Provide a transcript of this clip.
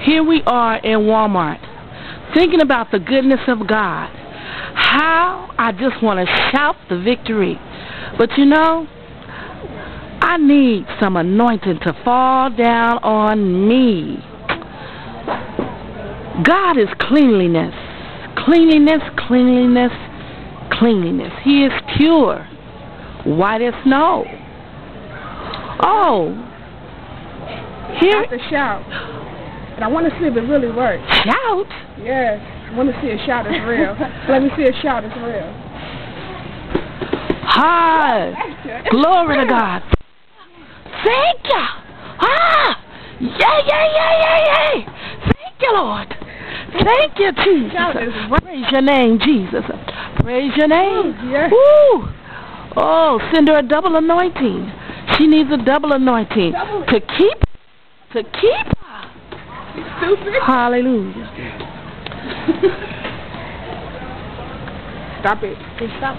Here we are in Walmart, thinking about the goodness of God. How I just want to shout the victory. But you know, I need some anointing to fall down on me. God is cleanliness. Cleanliness, cleanliness, cleanliness. He is pure, white as snow. Oh, here. I have to shout. And I want to see if it really works. Shout? Yes. I want to see a shout is real. Let me see a shout is real. Hi. Glory to God. Thank you. Ah. Yay. Thank you, Lord. Thank you, Jesus. Praise your name, Jesus. Praise your name. Yes. Woo. Oh, send her a double anointing. She needs a double anointing to keep her. Stupid. Hallelujah. Stop it. Stop.